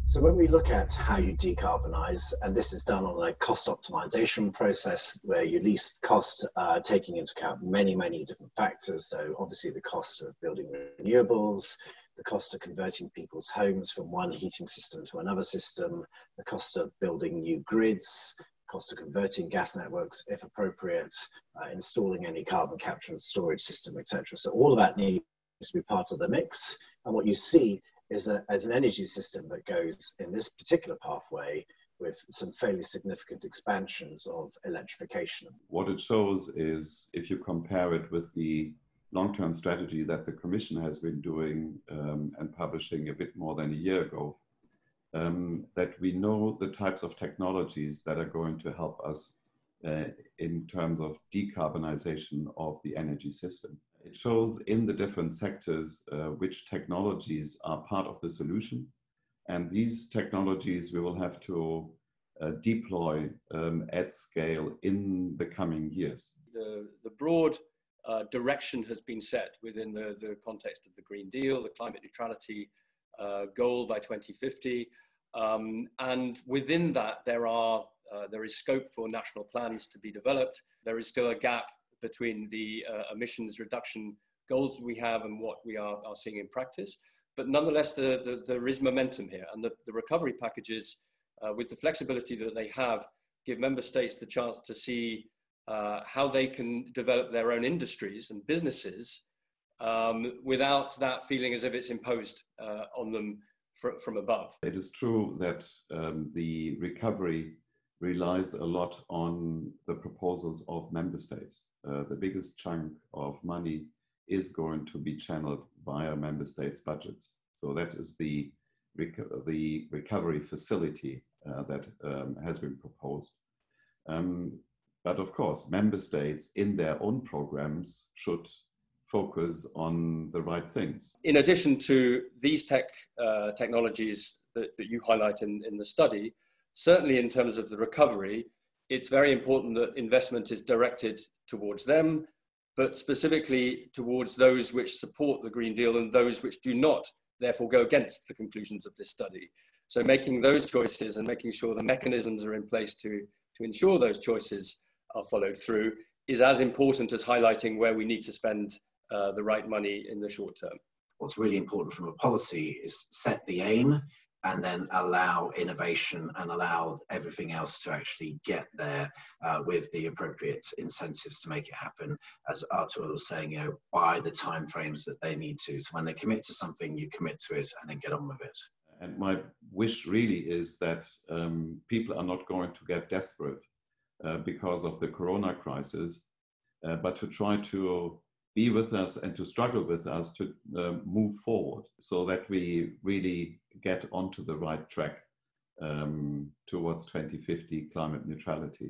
So when we look at how you decarbonize, and this is done on a cost optimization process where you least cost, taking into account many, many different factors. So obviously the cost of building renewables, the cost of converting people's homes from one heating system to another system, the cost of building new grids, cost of converting gas networks if appropriate, installing any carbon capture and storage system, etc. So all of that needs to be part of the mix. And what you see is as an energy system that goes in this particular pathway with some fairly significant expansions of electrification. What it shows is, if you compare it with the long-term strategy that the Commission has been doing and publishing a bit more than a year ago, that we know the types of technologies that are going to help us in terms of decarbonization of the energy system. It shows in the different sectors which technologies are part of the solution. And these technologies we will have to deploy at scale in the coming years. The broad direction has been set within the context of the Green Deal, the climate neutrality goal by 2050. And within that, there is scope for national plans to be developed. There is still a gap between the emissions reduction goals we have and what we are seeing in practice. But nonetheless, there is momentum here. And the recovery packages, with the flexibility that they have, give member states the chance to see how they can develop their own industries and businesses without that feeling as if it's imposed on them from above. It is true that the recovery relies a lot on the proposals of member states. The biggest chunk of money is going to be channeled via member states' budgets. So that is the recovery facility that has been proposed. But of course, member states in their own programs should focus on the right things. In addition to these technologies that you highlight in the study, certainly in terms of the recovery, it's very important that investment is directed towards them, but specifically towards those which support the Green Deal and those which do not, therefore go against the conclusions of this study. So making those choices and making sure the mechanisms are in place to ensure those choices are followed through is as important as highlighting where we need to spend the right money in the short term. What's really important from a policy is set the aim and then allow innovation and allow everything else to actually get there with the appropriate incentives to make it happen, as Artur was saying, by the timeframes that they need to. So when they commit to something, you commit to it and then get on with it. And my wish really is that people are not going to get desperate because of the Corona crisis, but to try to be with us and to struggle with us to move forward so that we really get onto the right track towards 2050 climate neutrality.